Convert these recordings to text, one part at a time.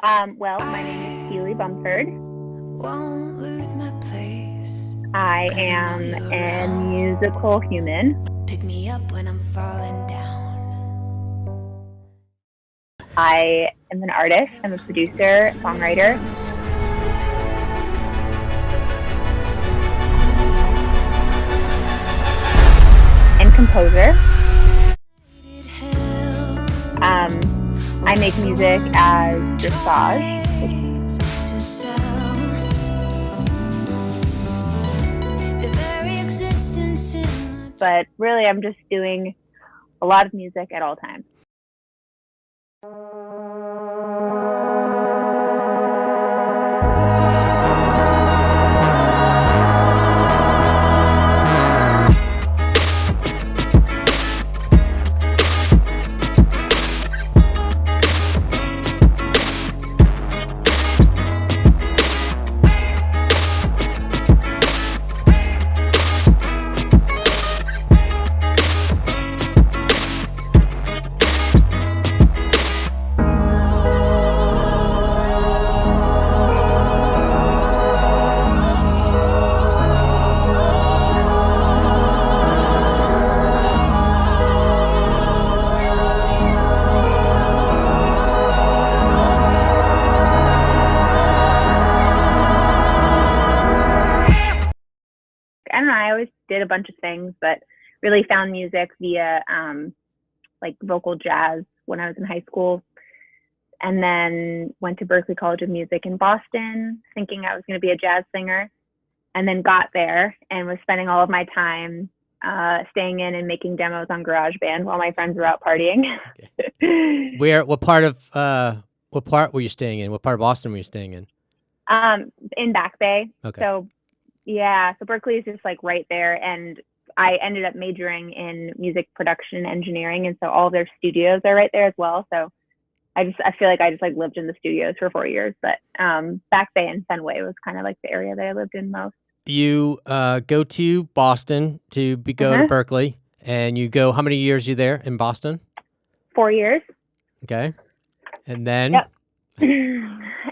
Well, my name is Keeley Bumford. Won't lose my place. I 'Cause I know am you're a around. musical human. Pick me up when I'm falling down. I am an artist. I'm a producer, songwriter, and composer. I make music as Dresage, but really I'm just doing a lot of music at all times. I don't know, I always did a bunch of things, but really found music via like vocal jazz when I was in high school. And then went to Berklee College of Music in Boston, thinking I was going to be a jazz singer. And then got there and was spending all of my time staying in and making demos on GarageBand while my friends were out partying. Okay. What part were you staying in? What part of Boston were you staying in? In Back Bay. Okay. So yeah, so Berklee is just like right there, and I ended up majoring in music production engineering, and so all of their studios are right there as well. So I feel like I just like lived in the studios for 4 years, but Back Bay and Fenway was kind of like the area that I lived in most. You go to Boston to go to Berklee, and you go. How many years are you there in Boston? 4 years. Okay, and then. Yep.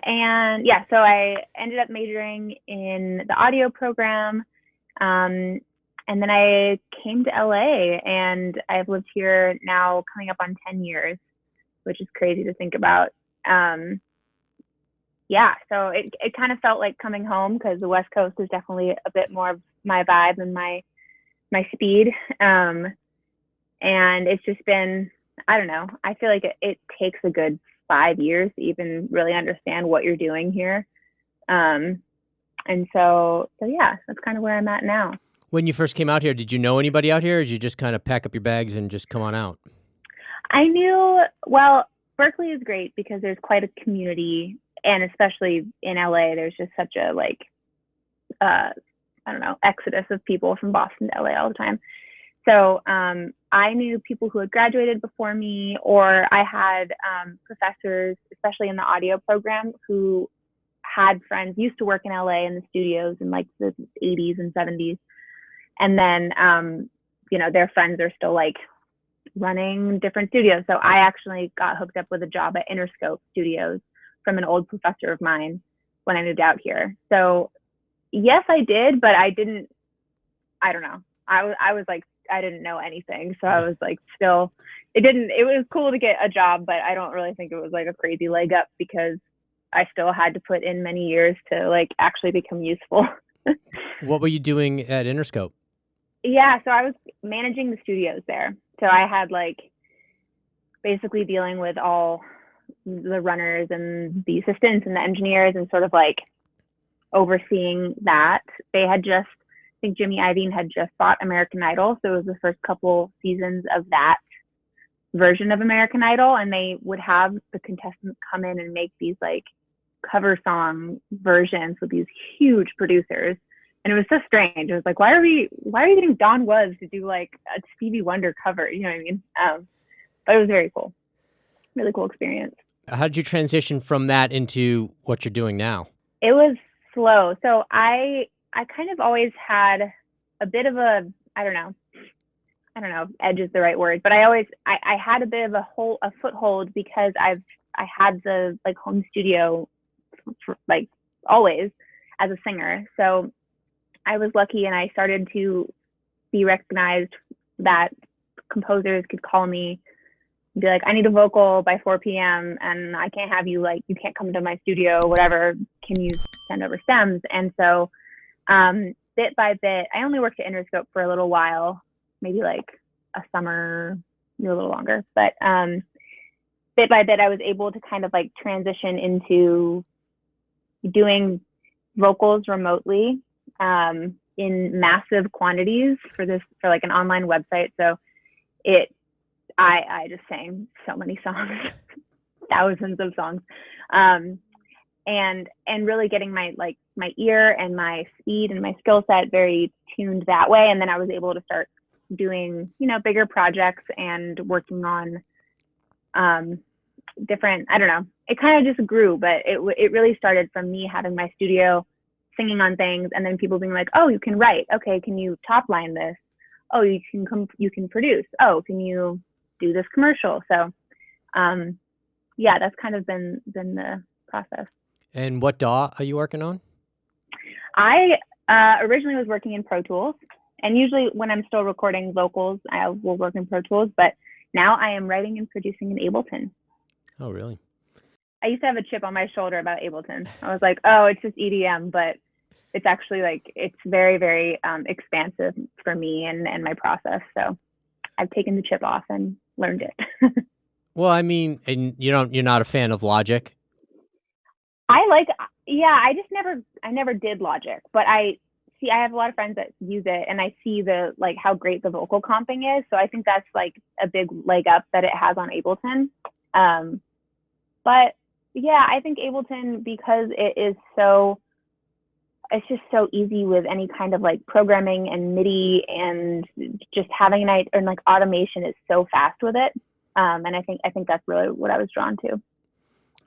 And yeah, so I ended up majoring in the audio program, and then I came to LA, and I've lived here now coming up on 10 years, which is crazy to think about. Yeah, so it kind of felt like coming home, because the West Coast is definitely a bit more of my vibe and my speed. And it's just been, I don't know, I feel like it takes a good 5 years to even really understand what you're doing here. And so yeah, that's kind of where I'm at now. When you first came out here, did you know anybody out here, or did you just kind of pack up your bags and just come on out? I knew, well, Berklee is great because there's quite a community, and especially in LA, there's just such a like, I don't know, exodus of people from Boston to LA all the time. So I knew people who had graduated before me, or I had professors, especially in the audio program, who had friends, used to work in LA in the studios in like the 80s and 70s. And then, their friends are still like running different studios. So I actually got hooked up with a job at Interscope Studios from an old professor of mine when I moved out here. So yes, I did, but I don't know. I was like, I didn't know anything. So I was like, still, it was cool to get a job, but I don't really think it was like a crazy leg up, because I still had to put in many years to like actually become useful. What were you doing at Interscope? Yeah, so I was managing the studios there. So I had like basically dealing with all the runners and the assistants and the engineers, and sort of like overseeing that. They had just, I think Jimmy Iovine had just bought American Idol, so it was the first couple seasons of that version of American Idol, and they would have the contestants come in and make these like cover song versions with these huge producers. And it was so strange. It was like, why are you getting Don Was to do like a Stevie Wonder cover? You know what I mean? But it was very cool. Really cool experience. How did you transition from that into what you're doing now? It was slow. So I kind of always had a bit of a, I don't know, edge is the right word, but I had a bit of a foothold, because I've I had the like home studio for, like always as a singer. So I was lucky and I started to be recognized that composers could call me and be like, I need a vocal by 4 p.m. and I can't have you, like, you can't come to my studio, whatever. Can you send over stems? And so bit by bit, I only worked at Interscope for a little while, maybe like a summer, maybe a little longer. But bit by bit, I was able to kind of like transition into doing vocals remotely in massive quantities for like an online website. So I just sang so many songs, thousands of songs, and really getting my ear and my speed and my skill set very tuned that way. And then I was able to start doing, bigger projects and working on different, I don't know, it kind of just grew, but it really started from me having my studio, singing on things, and then people being like, oh, you can write. Okay, can you top line this? Oh, you can produce. Oh, can you do this commercial? So yeah, that's kind of been the process. And what DAW are you working on? I originally was working in Pro Tools, and usually when I'm still recording vocals, I will work in Pro Tools, but now I am writing and producing in Ableton. Oh, really? I used to have a chip on my shoulder about Ableton. I was like, oh, it's just EDM, but it's actually like, it's very, very expansive for me and my process. So I've taken the chip off and learned it. Well, I mean, and you're not a fan of Logic? I never did Logic, but I have a lot of friends that use it, and I see how great the vocal comping is. So I think that's like a big leg up that it has on Ableton. But yeah, I think Ableton, because it's just so easy with any kind of like programming and MIDI, and just having and like automation is so fast with it. And I think that's really what I was drawn to.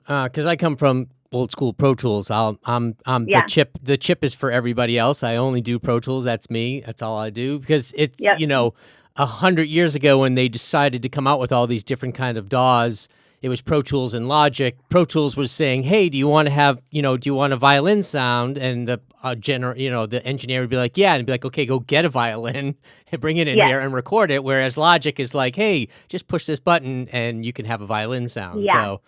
Because I come from old school Pro Tools. I'm Yeah. the chip is for everybody else. I only do Pro Tools. That's me. That's all I do, because it's, Yep. 100 years ago when they decided to come out with all these different kind of DAWs, it was Pro Tools and Logic. Pro Tools was saying, hey, do you want to have, do you want a violin sound? And the the engineer would be like, yeah. And be like, okay, go get a violin and bring it in here and record it. Whereas Logic is like, hey, just push this button and you can have a violin sound. Yeah. So,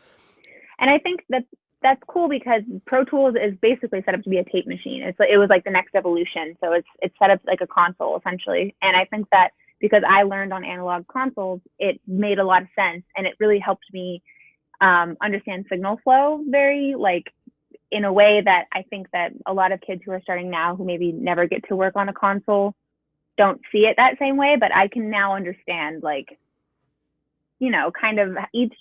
and I think that's cool, because Pro Tools is basically set up to be a tape machine. It was like the next evolution. So it's set up like a console essentially. And I think that because I learned on analog consoles, it made a lot of sense, and it really helped me understand signal flow very, like, in a way that I think that a lot of kids who are starting now, who maybe never get to work on a console, don't see it that same way. But I can now understand, like, kind of each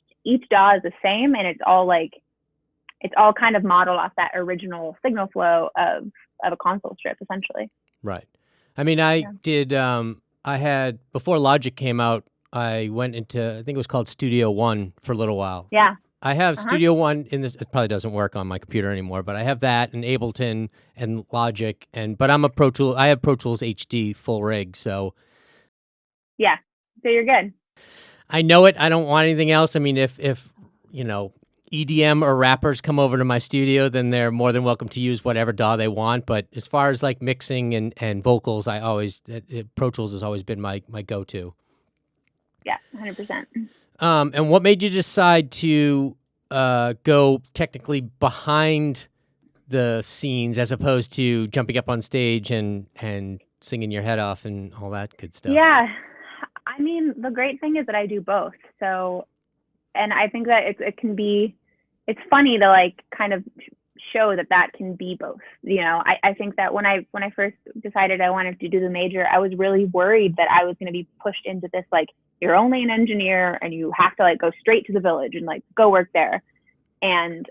DAW is the same, and it's all kind of modeled off that original signal flow of a console strip, essentially. Right. I mean, I did, I had, before Logic came out, I went into, I think it was called Studio One for a little while. Yeah. I have Studio One in this, it probably doesn't work on my computer anymore, but I have that and Ableton and Logic, but I'm a Pro Tool, I have Pro Tools HD full rig, so. Yeah, so you're good. I know it, I don't want anything else. I mean, if EDM or rappers come over to my studio, then they're more than welcome to use whatever DAW they want. But as far as like mixing and vocals, Pro Tools has always been my go-to. Yeah, 100%. And what made you decide to go technically behind the scenes as opposed to jumping up on stage and singing your head off and all that good stuff? Yeah, I mean, the great thing is that I do both. So, and I think that it's funny to like kind of show that can be both. I think that when I first decided I wanted to do the major, I was really worried that I was going to be pushed into this, like, you're only an engineer and you have to like go straight to the village and like go work there. And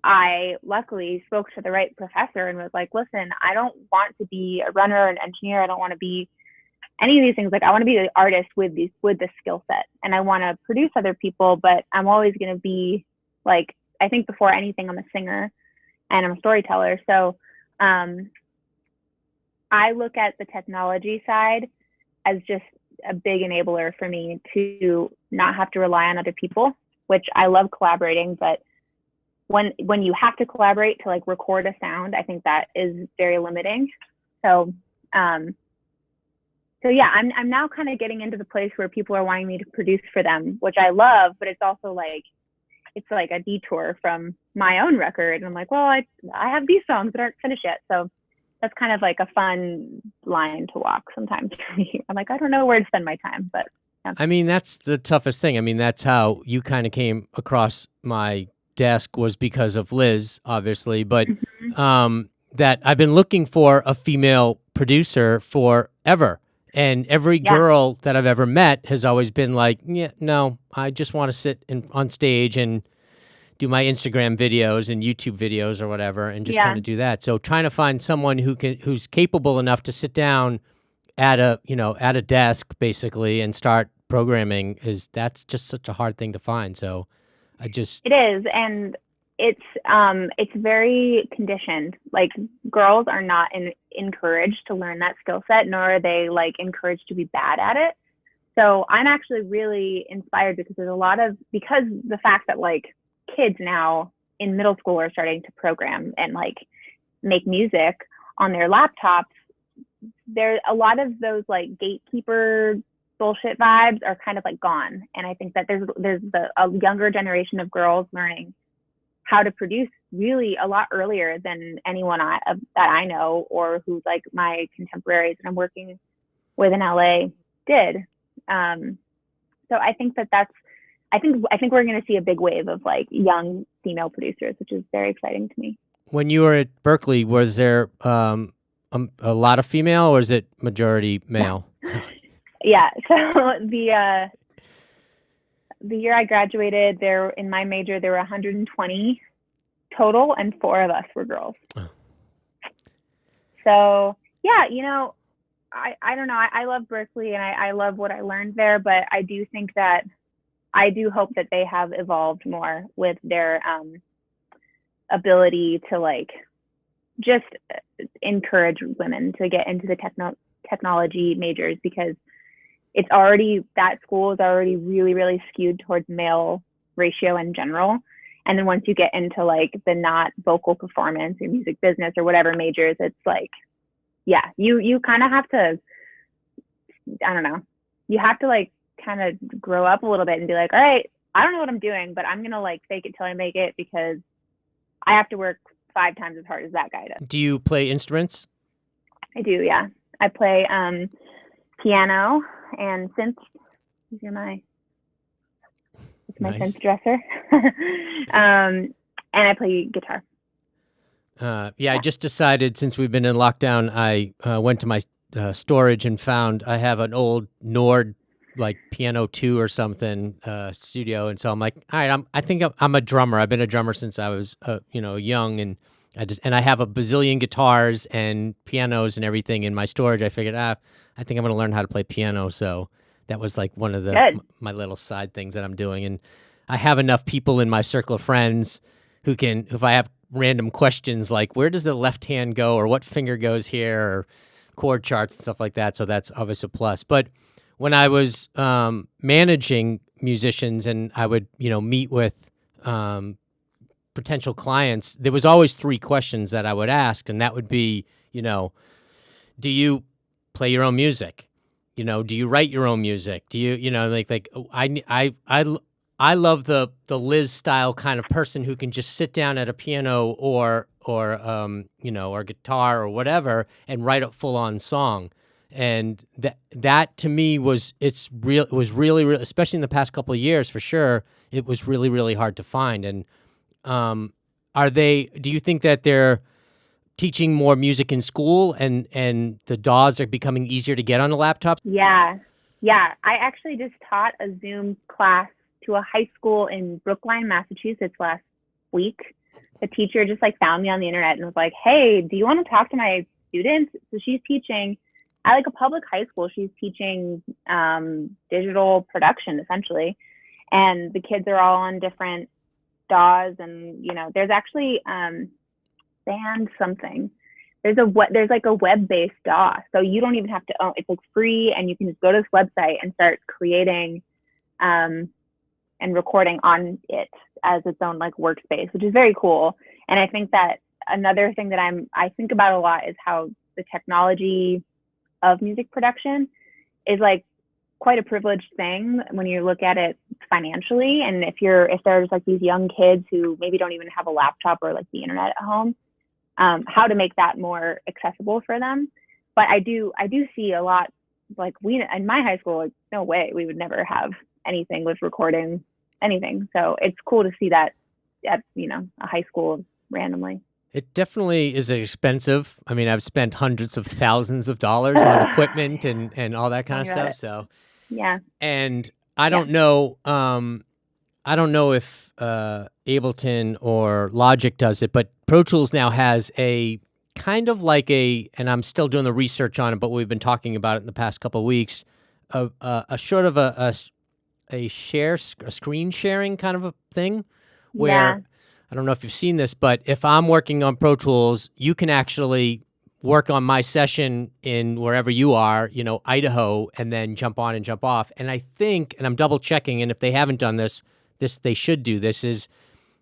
I luckily spoke to the right professor and was like, listen, I don't want to be a runner, an engineer. I don't want to be any of these things. Like, I want to be the artist with this skill set, and I want to produce other people, but I'm always going to be, like, I think before anything, I'm a singer and I'm a storyteller. So I look at the technology side as just a big enabler for me to not have to rely on other people. which I love collaborating, but when you have to collaborate to like record a sound, I think that is very limiting. So yeah, I'm now kind of getting into the place where people are wanting me to produce for them, which I love, but it's also like, it's like a detour from my own record. And I'm like, well, I have these songs that aren't finished yet. So that's kind of like a fun line to walk sometimes for me. I'm like, I don't know where to spend my time, but yeah. I mean, that's the toughest thing. I mean, that's how you kind of came across my desk, was because of Liz, obviously, but that I've been looking for a female producer forever. And every girl that I've ever met has always been like, yeah, no, I just want to sit on stage and do my Instagram videos and YouTube videos or whatever, and just kind of do that. So trying to find someone who's capable enough to sit down at a desk basically and start programming, that's just such a hard thing to find. So it is, and it's very conditioned. Like, girls are not encouraged to learn that skill set, nor are they like encouraged to be bad at it. So I'm actually really inspired because because the fact that like kids now in middle school are starting to program and like make music on their laptops, there a lot of those like gatekeeper bullshit vibes are kind of like gone. And I think that there's a younger generation of girls learning how to produce really a lot earlier than anyone that I know, or who's like my contemporaries that I'm working with in LA did. So I think I think we're going to see a big wave of like young female producers, which is very exciting to me. When you were at Berkeley, was there a lot of female, or is it majority male? Yeah. So the year I graduated, in my major, there were 120 total, and 4 of us were girls. Oh. So yeah, I don't know. I love Berkeley and I love what I learned there, but I do hope that they have evolved more with their ability to like just encourage women to get into the technology majors, because that school is already really, really skewed towards male ratio in general. And then once you get into like the not vocal performance or music business or whatever majors, it's like, yeah, you kind of have to, I don't know, you have to like kind of grow up a little bit and be like, all right, I don't know what I'm doing, but I'm going to like fake it till I make it, because I have to work 5 times as hard as that guy does. Do you play instruments? I do, yeah. I play piano and synth. These are my Nice. synth dresser. And I play guitar. I just decided, since we've been in lockdown, I went to my storage and found I have an old Nord, like Piano 2 or something, studio. And so I'm like, all right, I think I'm a drummer. I've been a drummer since I was, young, and I have a bazillion guitars and pianos and everything in my storage. I figured, I think I'm going to learn how to play piano. So that was like one of my little side things that I'm doing. And I have enough people in my circle of friends who can, if I have random questions like where does the left hand go, or what finger goes here, or chord charts and stuff like that. So that's obviously a plus. But when I was managing musicians and I would, meet with potential clients, there was always 3 questions that I would ask, and that would be, do you play your own music? Do you write your own music? Do you, I love the Liz style kind of person who can just sit down at a piano or guitar or whatever and write a full on song. And that to me was really, really, especially in the past couple of years, for sure, it was really, really hard to find. And do you think that they're teaching more music in school and the DAWs are becoming easier to get on a laptop? Yeah. I actually just taught a Zoom class to a high school in Brookline, Massachusetts last week. The teacher just like found me on the internet and was like, hey, do you want to talk to my students? So she's teaching at like a public high school. She's teaching digital production essentially. And the kids are all on different DAWs, and there's actually band something. There's like a web-based DAW, so you don't even have to own. It's like free, and you can just go to this website and start creating and recording on it as its own like workspace, which is very cool. And I think that another thing that I think about a lot is how the technology of music production is like quite a privileged thing when you look at it financially. And if there's like these young kids who maybe don't even have a laptop or like the internet at home, how to make that more accessible for them. But I do see a lot, like in my high school, like, no way, we would never have anything with recording anything. So it's cool to see that at, a high school randomly. It definitely is expensive. I mean, I've spent hundreds of thousands of dollars on equipment and all that kind of stuff. So, yeah. And I don't know. I don't know if Ableton or Logic does it, but Pro Tools now has a kind of like and I'm still doing the research on it, but we've been talking about it in the past couple of weeks. A sort of a screen sharing kind of a thing, where I don't know if you've seen this, but if I'm working on Pro Tools, you can actually work on my session in wherever you are, Idaho, and then jump on and jump off. And I think, and I'm double checking, and if they haven't done this, they should do this, is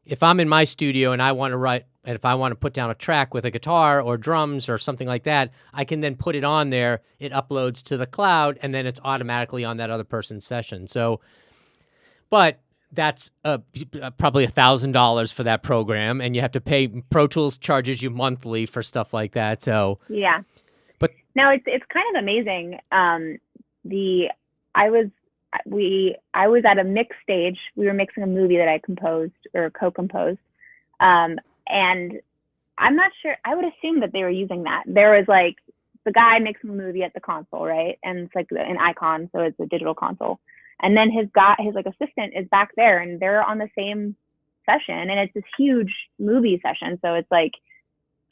if I'm in my studio and I want to write, and if I want to put down a track with a guitar or drums or something like that, I can then put it on there, it uploads to the cloud, and then it's automatically on that other person's session. So, but that's probably $1,000 for that program, and you have to pay. Pro Tools charges you monthly for stuff like that. So yeah, but no, it's kind of amazing. I was at a mix stage. We were mixing a movie that I composed or co-composed, and I'm not sure. I would assume that they were using that. There was like the guy mixing the movie at the console, right? And it's like an icon, so it's a digital console. And then his like assistant is back there, and they're on the same session, and it's this huge movie session. So it's like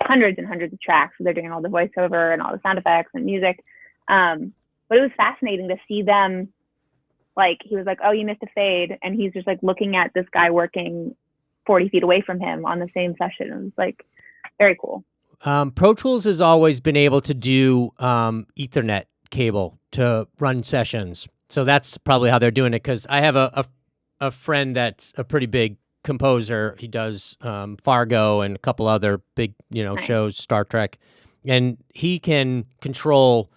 hundreds and hundreds of tracks. So they're doing all the voiceover and all the sound effects and music. But it was fascinating to see them. Like, he was like, "Oh, you missed a fade," and he's just like looking at this guy working 40 feet away from him on the same session. It was like very cool. Pro Tools has always been able to do Ethernet cable to run sessions. So that's probably how they're doing it, because I have a friend that's a pretty big composer. He does Fargo and a couple other big shows, Star Trek, and he can control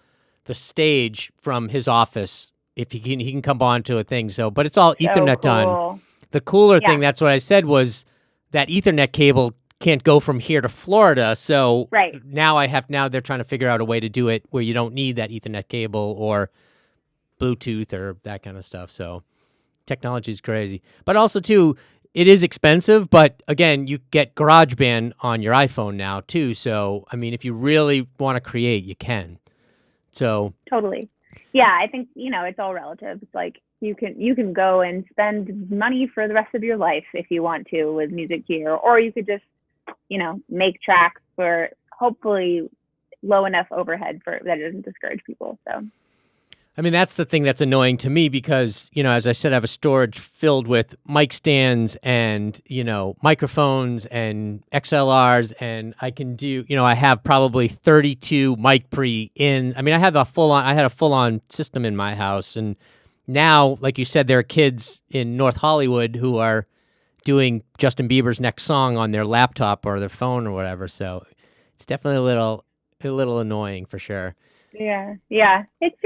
the stage from his office if he can come on to a thing. So, but it's all Ethernet done. The cooler thing, that's what I said, was that Ethernet cable can't go from here to Florida. So now they're trying to figure out a way to do it where you don't need that Ethernet cable or Bluetooth or that kind of stuff. So technology is crazy. But also, too, it is expensive. But again, you get GarageBand on your iPhone now, too. So, I mean, if you really want to create, you can. So totally. Yeah, I think, it's all relative. It's like you can go and spend money for the rest of your life if you want to with music gear, or you could just, make tracks for hopefully low enough overhead that it doesn't discourage people. So. I mean, that's the thing that's annoying to me because, as I said, I have a storage filled with mic stands and, microphones and XLRs, and I can do, I have probably 32 mic pre-ins. I mean, I had a full-on system in my house, and now, like you said, there are kids in North Hollywood who are doing Justin Bieber's next song on their laptop or their phone or whatever, so it's definitely a little annoying for sure. Yeah. It's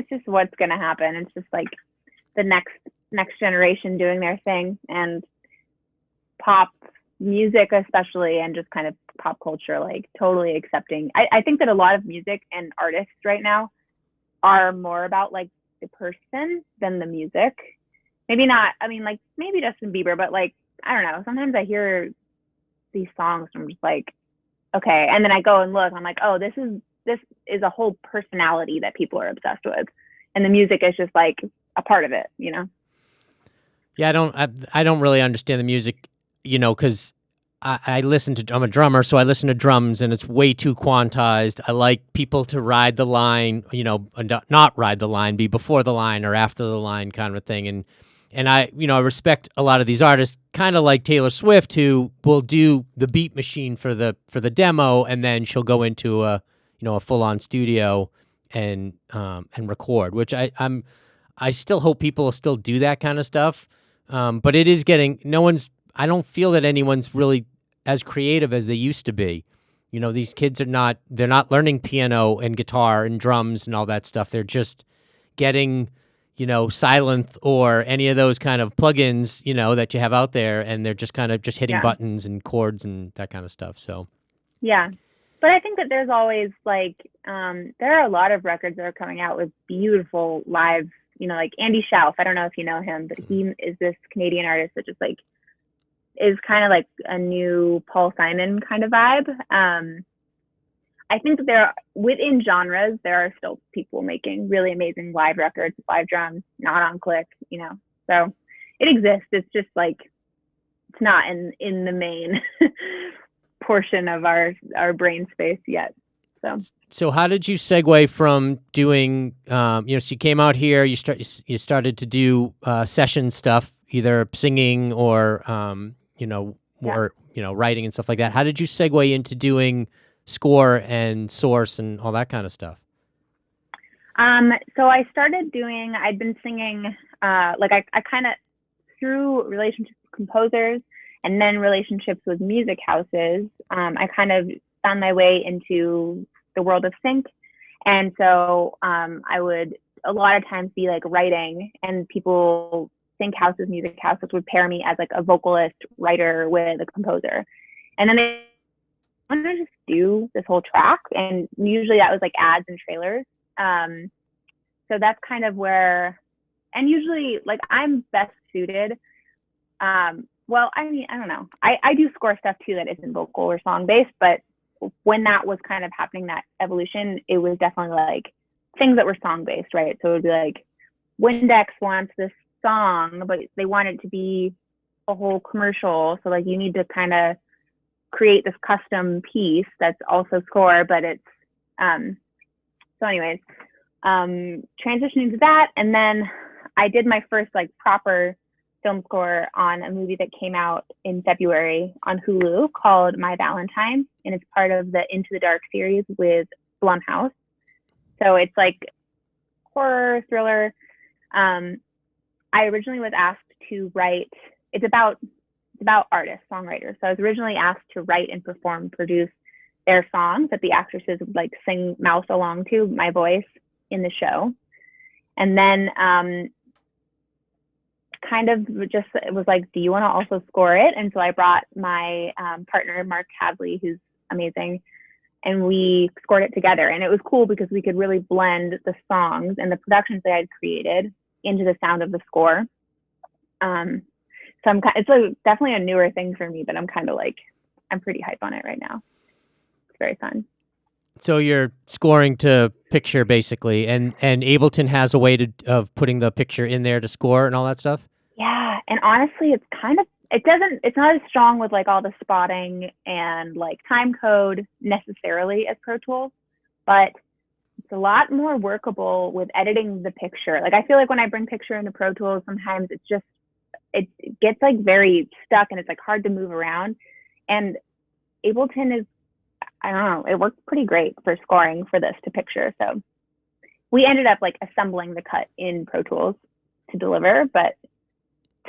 just what's going to happen. It's just like the next generation doing their thing, and pop music especially, and just kind of pop culture, like totally accepting. I think that a lot of music and artists right now are more about like the person than the music. Maybe not, like maybe Justin Bieber, but like, I don't know. Sometimes I hear these songs and I'm just like, okay. And then I go and look, I'm like, oh, this is a whole personality that people are obsessed with, and the music is just like a part of it, Yeah, I don't really understand the music, because I'm a drummer, so I listen to drums, and it's way too quantized. I like people to ride the line, not ride the line, be before the line or after the line kind of thing, and I respect a lot of these artists, kind of like Taylor Swift, who will do the beat machine for the demo, and then she'll go into a full-on studio and record, which I still hope people will still do that kind of stuff. But it is getting, I don't feel that anyone's really as creative as they used to be. These kids they're not learning piano and guitar and drums and all that stuff. They're just getting, Silent or any of those kind of plugins, that you have out there, and they're just kind of just hitting buttons and chords and that kind of stuff. So, yeah. But I think that there's always like, there are a lot of records that are coming out with beautiful live, like Andy Schauf. I don't know if you know him, but he is this Canadian artist that just like is kind of like a new Paul Simon kind of vibe. I think that within genres, there are still people making really amazing live records, live drums, not on click, so it exists. It's just like, it's not in the main portion of our brain space yet. So how did you segue from doing, so you came out here, you started to do session stuff, either singing or, writing and stuff like that. How did you segue into doing score and source and all that kind of stuff? So I started I'd been singing, I kind of, through relationships with composers and then relationships with music houses, I kind of found my way into the world of sync. And so I would a lot of times be like writing, and people, sync houses, music houses would pair me as like a vocalist writer with a composer. And then they wanted to just do this whole track, and usually that was like ads and trailers. So that's kind of where, and usually like I'm best suited. Well, I mean, I don't know. I do score stuff too that isn't vocal or song based, but when that was kind of happening, that evolution, it was definitely like things that were song based, right? So it would be like Windex wants this song, but they want it to be a whole commercial. So like you need to kind of create this custom piece that's also score, but it's so anyways, transitioning to that, and then I did my first like proper film score on a movie that came out in February on Hulu called My Valentine, and it's part of the Into the Dark series with Blumhouse. So it's like horror thriller. I originally was asked to write. It's about artists, songwriters. So I was originally asked to write and perform, produce their songs that the actresses would like sing mouth along to my voice in the show, and then kind of just, it was like, do you want to also score it? And so I brought my partner, Mark Hadley, who's amazing, and we scored it together. And it was cool because we could really blend the songs and the productions that I'd created into the sound of the score. So it's definitely a newer thing for me, but I'm kind of like, I'm pretty hype on it right now. It's very fun. So you're scoring to picture basically, and Ableton has a way of putting the picture in there to score and all that stuff? Yeah, and honestly, it's not as strong with like all the spotting and like time code necessarily as Pro Tools, but it's a lot more workable with editing the picture. Like I feel like when I bring picture into Pro Tools, sometimes it gets like very stuck and it's like hard to move around. And Ableton is, I don't know, it worked pretty great for scoring for this to picture. So we ended up like assembling the cut in Pro Tools to deliver, but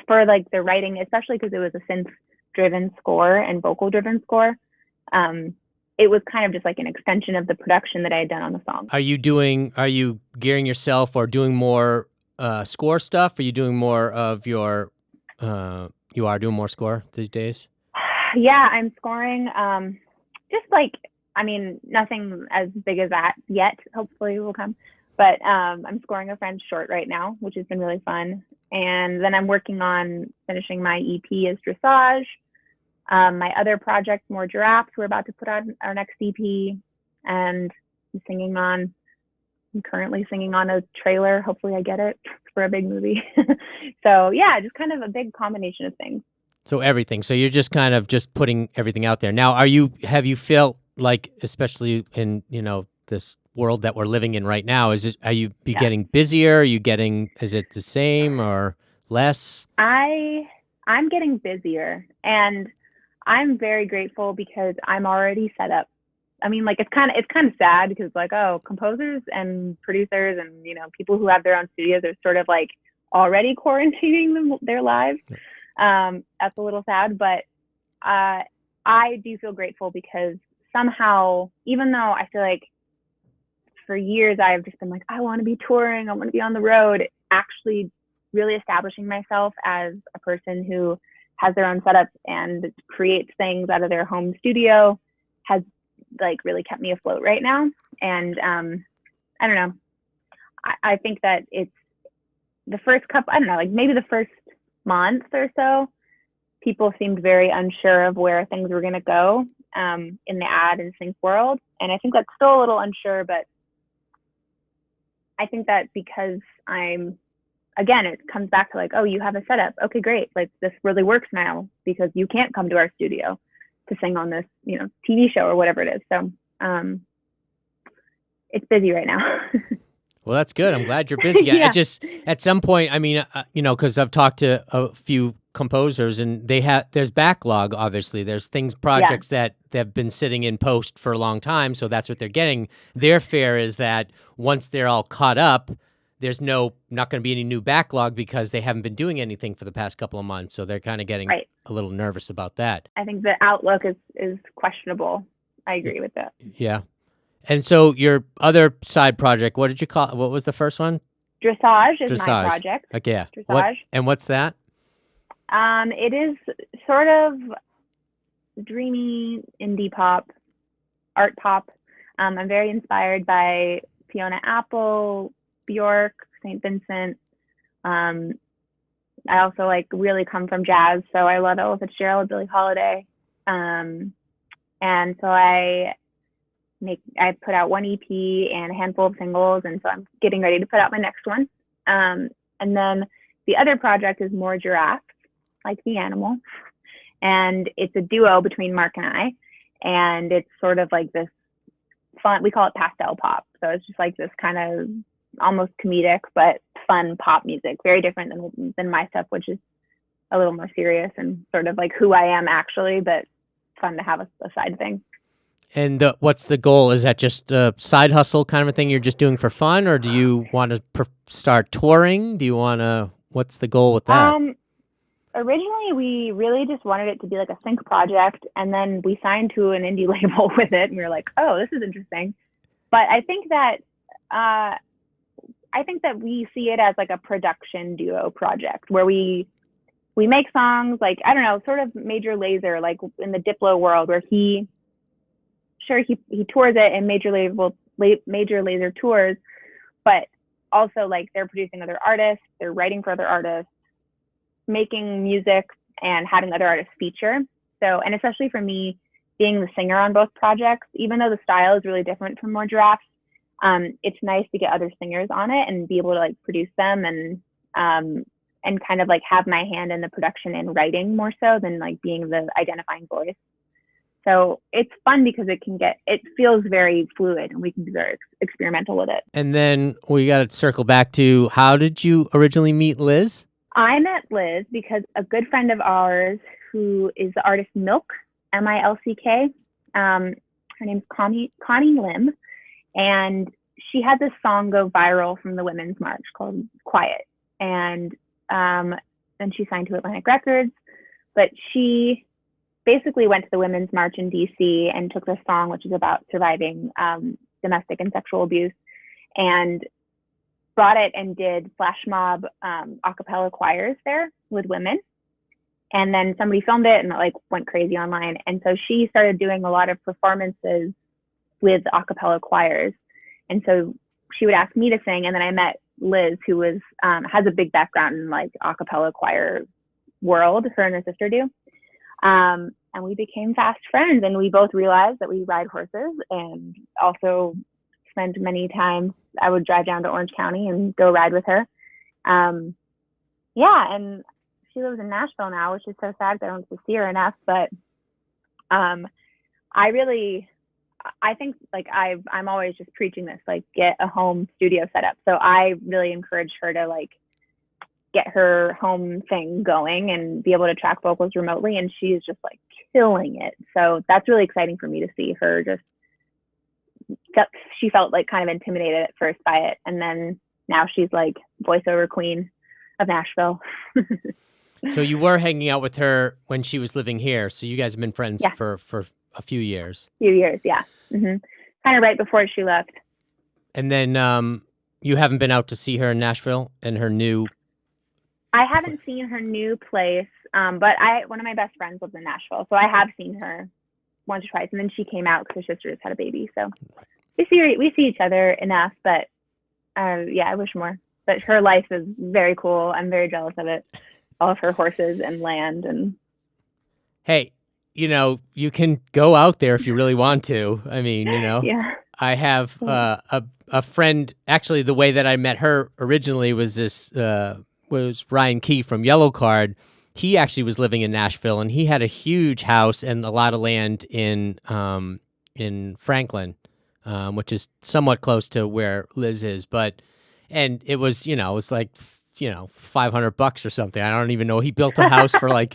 for like the writing, especially because it was a synth driven score and vocal driven score, it was kind of just like an extension of the production that I had done on the song. Are you gearing yourself or doing more score stuff? Are you doing more of you are doing more score these days? Yeah, I'm scoring, just like, I mean, nothing as big as that yet, hopefully will come, but I'm scoring a French short right now, which has been really fun. And then I'm working on finishing my EP as Dresage. My other project, More Giraffes, we're about to put out our next EP, and I'm currently singing on a trailer. Hopefully I get it for a big movie. So yeah, just kind of a big combination of things. So everything. So you're just kind of just putting everything out there. Now, have you felt like, especially in, this world that we're living in right now, are you getting busier? Is it the same or less? I'm getting busier, and I'm very grateful because I'm already set up. I mean, like it's kind of sad because like, oh, composers and producers and people who have their own studios are sort of like already quarantining their lives. That's a little sad, but I do feel grateful because somehow, even though I feel like for years I've just been like, I want to be touring, I want to be on the road, actually really establishing myself as a person who has their own setup and creates things out of their home studio has like really kept me afloat right now. And I don't know. I think that it's the first couple, I don't know, like maybe the first month or so, people seemed very unsure of where things were going to go in the ad and sync world. And I think that's still a little unsure, but I think that because again, it comes back to like, oh, you have a setup. Okay, great. Like this really works now because you can't come to our studio to sing on this, TV show or whatever it is. So it's busy right now. Well, that's good. I'm glad you're busy. Yeah. I just, at some point, I mean, because I've talked to a few composers and there's backlog, obviously. There's projects that have been sitting in post for a long time. So that's what they're getting. Their fear is that once they're all caught up, there's not going to be any new backlog because they haven't been doing anything for the past couple of months. So they're kind of getting a little nervous about that. I think the outlook is questionable. I agree with that. Yeah. And so your other side project, what did you call it? What was the first one? Dressage is my project. Okay. Yeah. Dressage. What's that? It is sort of dreamy indie pop, art pop. I'm very inspired by Fiona Apple, Bjork, St. Vincent. I also really come from jazz, so I love Ella Fitzgerald, Billie Holiday. And so I put out one EP and a handful of singles, and so I'm getting ready to put out my next one. And then the other project is more giraffe, like the animal. And it's a duo between Mark and I. And it's sort of like this fun, we call it pastel pop. So it's just like this kind of almost comedic, but fun pop music, very different than my stuff, which is a little more serious and sort of like who I am actually, but fun to have a side thing. And what's the goal? Is that just a side hustle kind of a thing you're just doing for fun, or do you want to start touring? What's the goal with that? Originally, we really just wanted it to be like a sync project, and then we signed to an indie label with it, and we were like, oh, this is interesting. But I think that we see it as like a production duo project where we make songs like, I don't know, sort of Major Lazer, like in the Diplo world, where he tours it in Major Lazer tours, but also like they're producing other artists, they're writing for other artists, making music and having other artists feature. So, and especially for me being the singer on both projects, even though the style is really different from More Giraffes, it's nice to get other singers on it and be able to like produce them and kind of like have my hand in the production and writing more so than like being the identifying voice. So it's fun because it feels very fluid and we can be very experimental with it. And then we got to circle back to, how did you originally meet Liz? I met Liz because a good friend of ours who is the artist Milk, M-I-L-C-K, her name's Connie Lim, and she had this song go viral from the Women's March called Quiet. And then she signed to Atlantic Records, but she basically went to the Women's March in DC and took this song, which is about surviving domestic and sexual abuse, and brought it and did flash mob a cappella choirs there with women. And then somebody filmed it and it like went crazy online. And so she started doing a lot of performances with a cappella choirs. And so she would ask me to sing. And then I met Liz, who was has a big background in like a cappella choir world. Her and her sister do. And we became fast friends, and we both realized that we ride horses, and also spent many times I would drive down to Orange County and go ride with her. Yeah, and she lives in Nashville now, which is so sad that I don't get to see her enough. But I think like I'm always just preaching this, like get a home studio set up. So I really encourage her to like get her home thing going and be able to track vocals remotely. And she is just like killing it. So that's really exciting for me to see her she felt like kind of intimidated at first by it. And then now she's like voiceover queen of Nashville. So you were hanging out with her when she was living here. So you guys have been friends Yeah. for a few years. Few years, yeah. Kind of right before she left. And then you haven't been out to see her in Nashville and her new. I haven't seen her new place, but one of my best friends lives in Nashville, so I have seen her once or twice. And then she came out because her sister just had a baby, so we see each other enough. But yeah, I wish more. But her life is very cool. I'm very jealous of it. All of her horses and land and. Hey, you can go out there if you really want to. I mean, Yeah. I have a friend. Actually, the way that I met her originally was was Ryan Key from Yellow Card. He actually was living in Nashville, and he had a huge house and a lot of land in Franklin, which is somewhat close to where Liz is. And it was, it was like, $500 or something. I don't even know. He built a house for for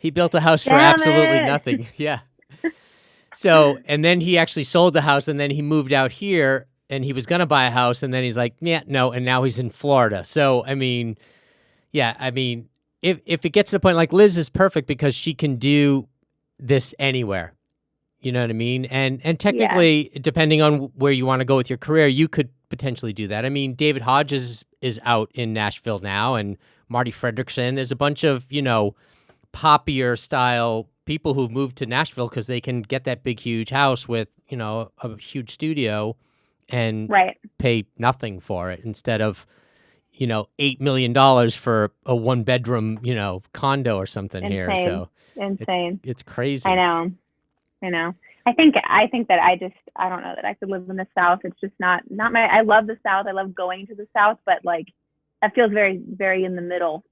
absolutely nothing. Yeah. So, and then he actually sold the house, and then he moved out here, and he was going to buy a house, and then he's like, yeah, no, and now he's in Florida. So, I mean, yeah, if it gets to the point, like Liz is perfect because she can do this anywhere. You know what I mean? And technically, depending on where you want to go with your career, you could potentially do that. I mean, David Hodges is out in Nashville now, and Marty Fredrickson. There's a bunch of, poppier style people who've moved to Nashville because they can get that big, huge house with, a huge studio and pay nothing for it instead of, $8 million for a 1-bedroom, condo or something here. So insane. It's crazy. I know. I think that I don't know that I could live in the South. It's just not I love the South. I love going to the South, but like that feels very, very in the middle,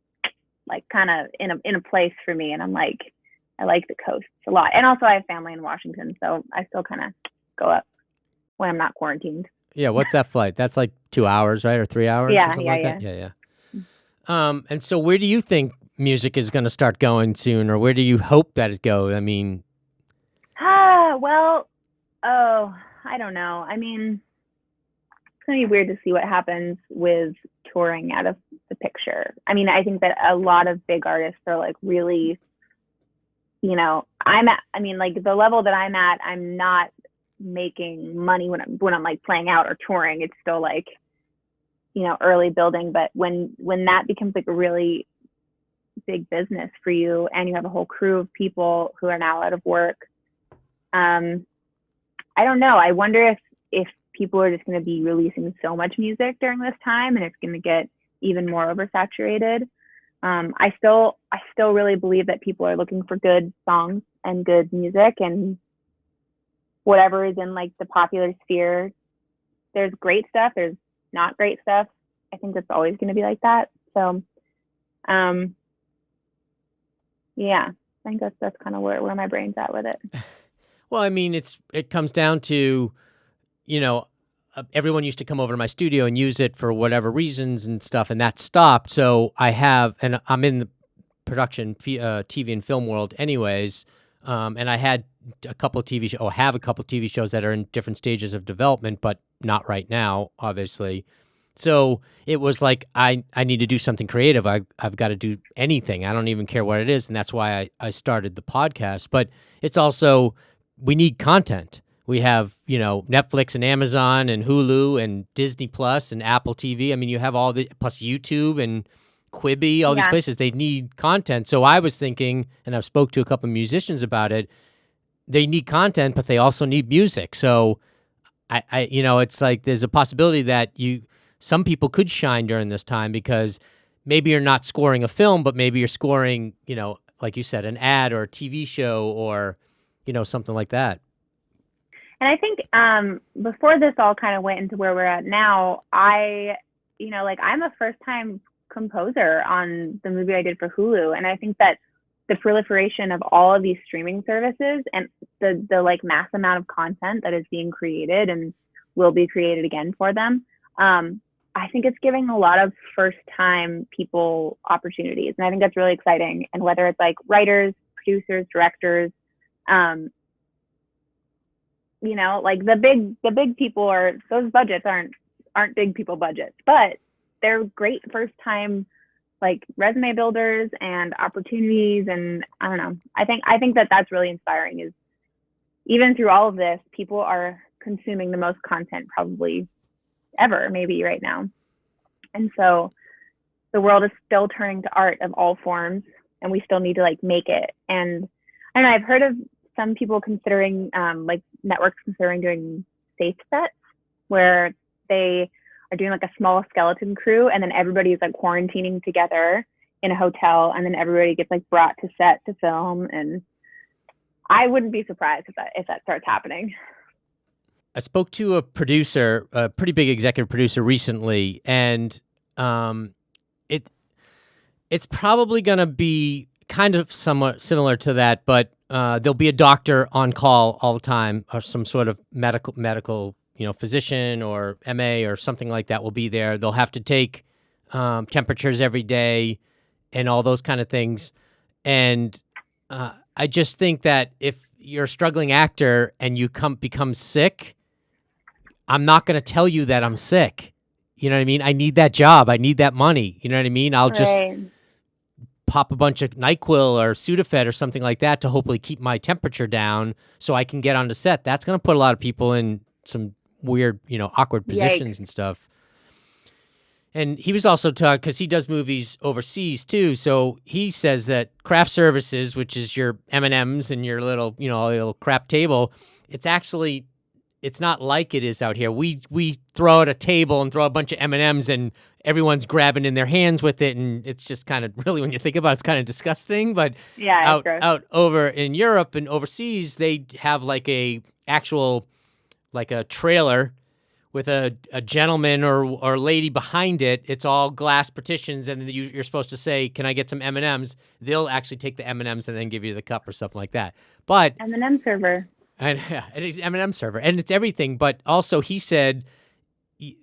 like kind of in a place for me. And I'm like, I like the coast a lot. And also I have family in Washington, so I still kind of go up when I'm not quarantined. Yeah. What's that flight? That's like 2 hours, right? Or 3 hours? Yeah. Or something like that? Yeah. And so where do you think music is going to start going soon, or where do you hope that it goes? I mean, I don't know. I mean, it's going to be weird to see what happens with touring out of the picture. I mean, I think that a lot of big artists are like really, like the level that I'm at, I'm not making money when I'm like playing out or touring. It's still like, early building. But when that becomes like a really big business for you and you have a whole crew of people who are now out of work, I don't know. I wonder if people are just going to be releasing so much music during this time and it's going to get even more oversaturated. I still really believe that people are looking for good songs and good music, and whatever is in like the popular sphere, there's great stuff, there's not great stuff. I think it's always going to be like that. So, yeah, I think that's kind of where my brain's at with it. Well, I mean, it comes down to, everyone used to come over to my studio and use it for whatever reasons and stuff, and that stopped. So and I'm in the production, TV and film world anyways, and I had a couple of have a couple of TV shows that are in different stages of development, but not right now, obviously. So it was like, I need to do something creative. I've got to do anything. I don't even care what it is, and that's why I started the podcast. But it's also, we need content. We have, Netflix and Amazon and Hulu and Disney Plus and Apple TV. I mean, you have all plus YouTube and Quibi, all these places. They need content. So I was thinking, and I've spoke to a couple of musicians about it, they need content, but they also need music. So I it's like there's a possibility that some people could shine during this time because maybe you're not scoring a film, but maybe you're scoring, like you said, an ad or a TV show or, something like that. And I think before this all kind of went into where we're at now, I'm a first-time composer on the movie I did for Hulu. And I think that the proliferation of all of these streaming services and the like mass amount of content that is being created and will be created again for them, I think it's giving a lot of first-time people opportunities. And I think that's really exciting. And whether it's like writers, producers, directors, like the big people those budgets aren't big people budgets, but they're great first-time like resume builders and opportunities. And I don't know. I think that that's really inspiring, is even through all of this, people are consuming the most content probably ever, maybe right now. And so the world is still turning to art of all forms, and we still need to like make it. And I don't know, I've heard of some people considering, like networks considering doing safe sets where they are doing like a small skeleton crew, and then everybody's like quarantining together in a hotel, and then everybody gets like brought to set to film. And I wouldn't be surprised if that starts happening. I spoke to a producer, a pretty big executive producer recently, and it's probably going to be kind of somewhat similar to that, but there'll be a doctor on call all the time, or some sort of medical, physician or MA or something like that will be there. They'll have to take temperatures every day and all those kind of things. And I just think that if you're a struggling actor and you become sick, I'm not going to tell you that I'm sick. You know what I mean? I need that job. I need that money. You know what I mean? I'll just pop a bunch of NyQuil or Sudafed or something like that to hopefully keep my temperature down so I can get on the set. That's going to put a lot of people in some weird, awkward positions and stuff. And he was also talking, because he does movies overseas too, so he says that craft services, which is your M&Ms and your little, little crap table, it's not like it is out here. We throw at a table and throw a bunch of M&Ms and everyone's grabbing in their hands with it, and it's just kind of, really, when you think about it, it's kind of disgusting. But yeah, out over in Europe and overseas, they have like a trailer with a gentleman or lady behind it. It's all glass partitions, and you're supposed to say, "Can I get some M&Ms?" They'll actually take the M&Ms and then give you the cup or something like that. But M&M server. And it's M&M server, and it's everything. But also, he said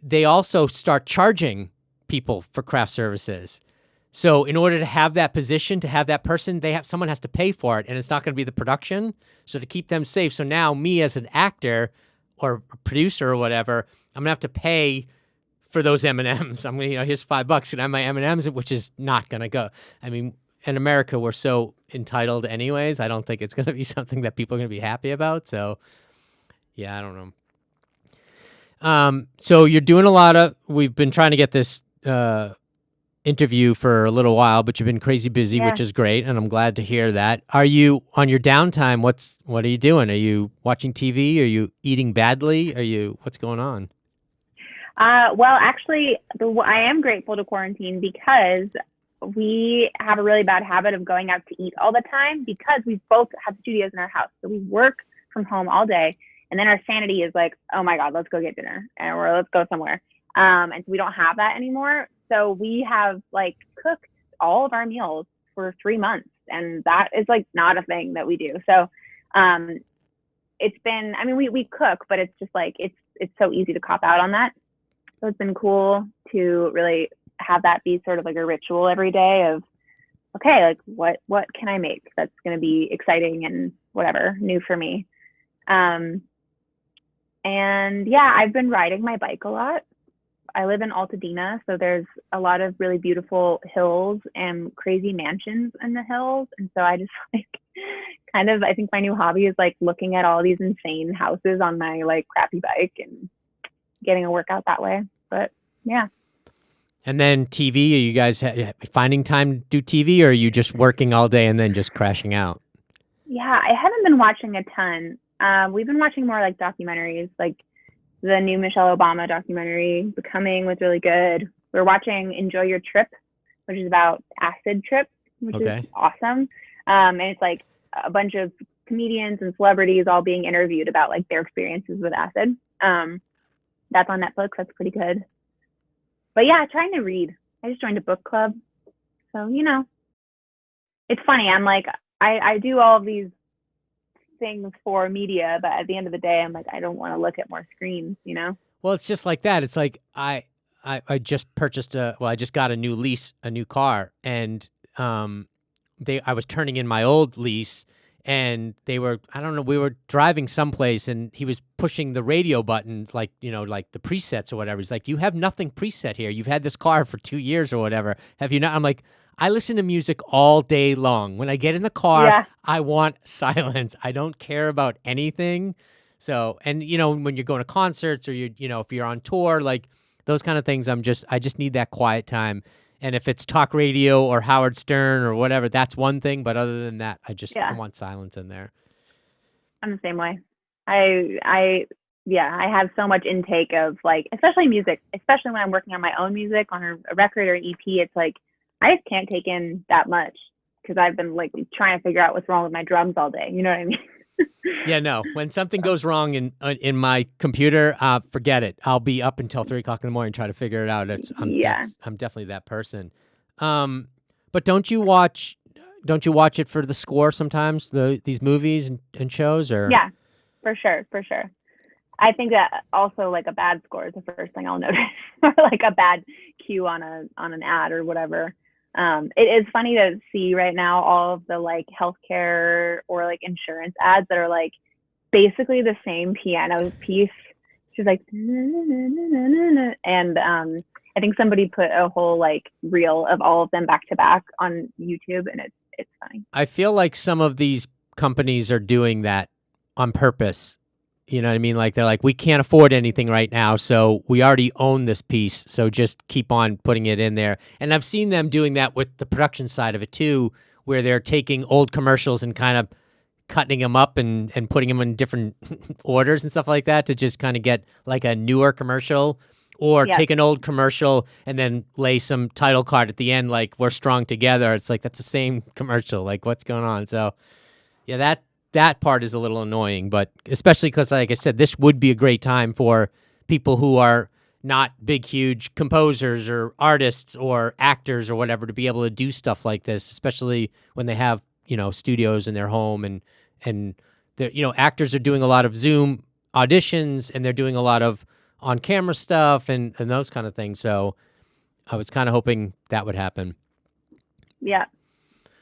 they also start charging people for craft services. So in order to have that position, to have that person, someone has to pay for it, and it's not going to be the production. So to keep them safe, so now me as an actor or producer or whatever, I'm gonna have to pay for those M&Ms. I'm gonna, here's $5, and I have my M&Ms, which is not gonna go. I mean, in America, we're so entitled anyways. I don't think it's going to be something that people are going to be happy about. So, yeah, I don't know. So you're doing we've been trying to get this interview for a little while, but you've been crazy busy, which is great, and I'm glad to hear that. Are you, on your downtime, what are you doing? Are you watching TV? Are you eating badly? What's going on? Well, actually, I am grateful to quarantine because we have a really bad habit of going out to eat all the time, because we both have studios in our house. So we work from home all day, and then our sanity is like, oh my God, let's go get dinner, or let's go somewhere. And so we don't have that anymore. So we have like cooked all of our meals for 3 months, and that is like not a thing that we do. So it's been, I mean, we cook, but it's just like, it's so easy to cop out on that. So it's been cool to really have that be sort of like a ritual every day of, okay, like what can I make that's going to be exciting and whatever, new for me. And yeah, I've been riding my bike a lot. I live in Altadena, so there's a lot of really beautiful hills and crazy mansions in the hills. And so I just like kind of, I think my new hobby is like looking at all these insane houses on my like crappy bike and getting a workout that way. But yeah. And then TV, are you guys finding time to do TV, or are you just working all day and then just crashing out? Yeah, I haven't been watching a ton. We've been watching more like documentaries, like the new Michelle Obama documentary, Becoming, was really good. We're watching Enjoy Your Trip, which is about acid trips, which is awesome. And it's like a bunch of comedians and celebrities all being interviewed about like their experiences with acid. That's on Netflix. That's pretty good. But yeah, trying to read. I just joined a book club. So, it's funny. I'm like, I do all of these things for media, but at the end of the day, I'm like, I don't want to look at more screens, Well, it's just like that. It's like I just purchased I just got a new car, and I was turning in my old lease, and they were, I don't know, we were driving someplace and he was pushing the radio buttons, like, like the presets or whatever. He's like, you have nothing preset here. You've had this car for 2 years or whatever. Have you not? I'm like, I listen to music all day long. When I get in the car, I want silence. I don't care about anything. So, and when you're going to concerts or if you're on tour, like those kind of things, I just need that quiet time. And if it's talk radio or Howard Stern or whatever, that's one thing. But other than that, I want silence in there. I'm the same way. I have so much intake of like, especially music, especially when I'm working on my own music on a record or an EP. It's like, I just can't take in that much because I've been like trying to figure out what's wrong with my drums all day. You know what I mean? Yeah, no. When something goes wrong in my computer, forget it. I'll be up until 3 o'clock in the morning trying to figure it out. I'm definitely that person. But don't you watch it for the score sometimes? These movies and shows, or yeah, for sure. I think that also like a bad score is the first thing I'll notice, or like a bad cue on an ad or whatever. It is funny to see right now all of the like healthcare or like insurance ads that are like basically the same piano piece. She's like, and I think somebody put a whole like reel of all of them back to back on YouTube, and it's funny. I feel like some of these companies are doing that on purpose. You know what I mean? Like they're like, we can't afford anything right now, so we already own this piece, so just keep on putting it in there. And I've seen them doing that with the production side of it too, where they're taking old commercials and kind of cutting them up and putting them in different orders and stuff like that to just kind of get like a newer commercial, or take an old commercial and then lay some title card at the end like, we're strong together. It's like, that's the same commercial. Like, what's going on? So yeah, that part is a little annoying, but especially because, like I said, this would be a great time for people who are not big, huge composers or artists or actors or whatever to be able to do stuff like this, especially when they have, studios in their home and they're, actors are doing a lot of Zoom auditions and they're doing a lot of on-camera stuff and those kind of things. So I was kind of hoping that would happen. Yeah.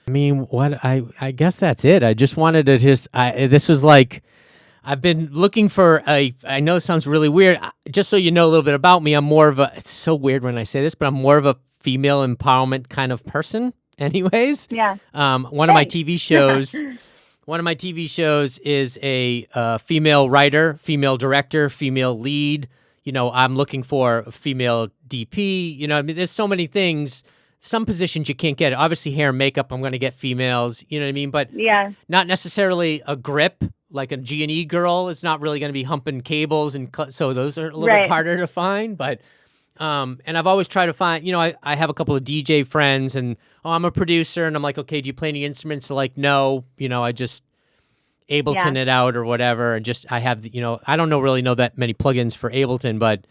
I mean, I guess that's it. I just wanted to this was like, I've been looking for I know it sounds really weird. Just so you know a little bit about me, it's so weird when I say this, but I'm more of a female empowerment kind of person anyways. Yeah. One of my TV shows is a female writer, female director, female lead. I'm looking for a female DP. I mean, there's so many things. Some positions you can't get. Obviously, hair and makeup, I'm going to get females. You know what I mean? But not necessarily a grip, like a G&E girl is not really going to be humping cables. And so those are a little bit harder to find. But, and I've always tried to find, I have a couple of DJ friends and, I'm a producer. And I'm like, okay, do you play any instruments? So like, no, I just Ableton it out or whatever. And just, I have, I don't really know that many plugins for Ableton, but,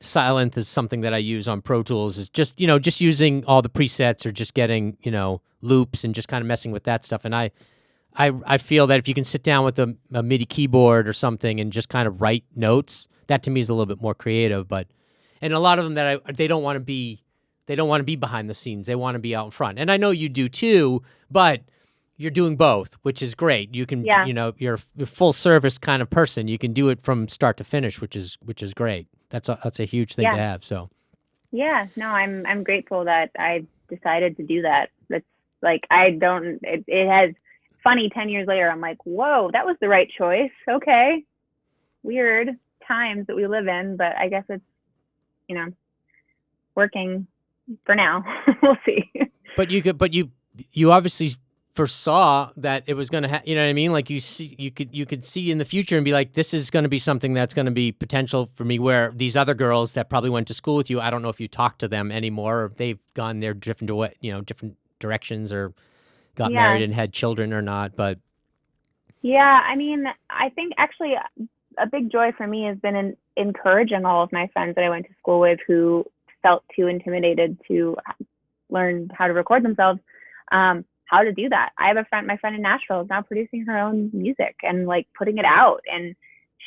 Silent is something that I use on Pro Tools. Is just just using all the presets or just getting loops and just kind of messing with that stuff. And I feel that if you can sit down with a MIDI keyboard or something and just kind of write notes, that to me is a little bit more creative. And a lot of them they don't want to be behind the scenes. They want to be out in front. And I know you do too, but you're doing both, which is great. You can you're a full service kind of person. You can do it from start to finish, which is great. That's a huge thing to have. So, I'm grateful that I decided to do that. That's like, it has funny 10 years later. I'm like, whoa, that was the right choice. Okay. Weird times that we live in, but I guess it's, working for now. We'll see. But you obviously foresaw that it was going to you know what I mean? Like you could see in the future and be like, this is going to be something that's going to be potential for me, where these other girls that probably went to school with you, I don't know if you talk to them anymore or if they've gone their different directions or got married and had children or not, but I mean, I think actually a big joy for me has been encouraging all of my friends that I went to school with who felt too intimidated to learn how to record themselves, how to do that. I have my friend in Nashville is now producing her own music and like putting it out. And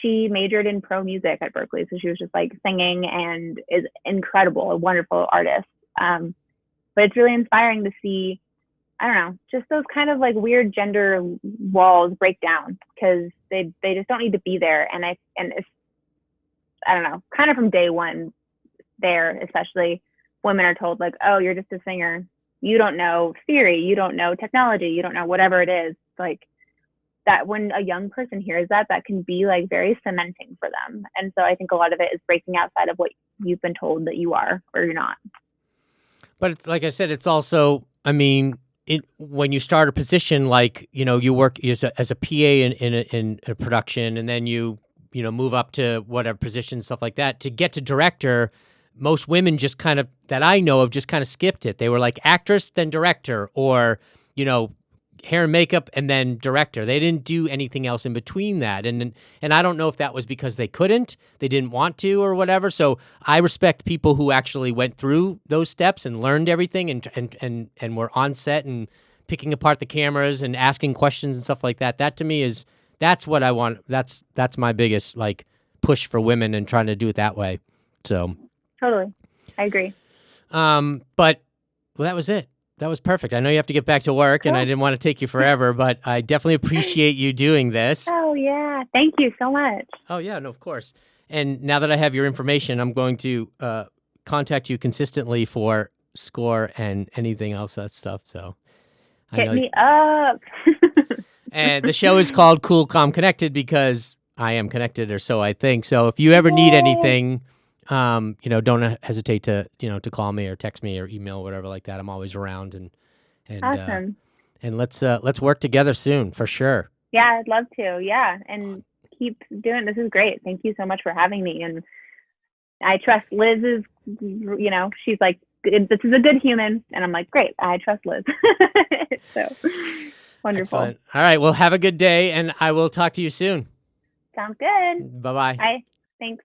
she majored in pro music at Berkeley. So she was just like singing and is incredible, a wonderful artist. But it's really inspiring to see I don't know, just those kind of like weird gender walls break down, because they just don't need to be there. And it's, I don't know, kind of from day one there, especially, women are told like, oh, you're just a singer. You don't know theory. You don't know technology. You don't know whatever it is. Like that, when a young person hears that, that can be like very cementing for them. And so I think a lot of it is breaking outside of what you've been told that you are or you're not. But it's, like I said, it's also, I mean, when you start a position, like, you know, you work as a PA in a production, and then you move up to whatever position, stuff like that, to get to director. Most women just kind of, that I know of, just kind of skipped it. They were like actress, then director, or, you know, hair and makeup, and then director. They didn't do anything else in between that. And I don't know if that was because they didn't want to or whatever. So I respect people who actually went through those steps and learned everything and were on set and picking apart the cameras and asking questions and stuff like that. That to me that's what I want. That's my biggest like push for women, and trying to do it that way. So Totally. I agree. But well, that was it. That was perfect. I know you have to get back to work, and I didn't want to take you forever, but I definitely appreciate you doing this. Oh, yeah. Thank you so much. Oh, yeah, no, of course. And now that I have your information, I'm going to contact you consistently for score and anything else, that stuff. So Hit me up. And the show is called Cool, Calm, Connected because I am connected, or so I think. So if you ever need anything, don't hesitate to call me or text me or email, whatever like that. I'm always around, and Awesome. And let's work together soon for sure. Yeah, I'd love to. Yeah, and keep doing. This is great. Thank you so much for having me. And I trust Liz is, she's like, this is a good human, and I'm like, great. I trust Liz. So wonderful. Excellent. All right. Well, have a good day, and I will talk to you soon. Sounds good. Bye-bye. Bye. Thanks.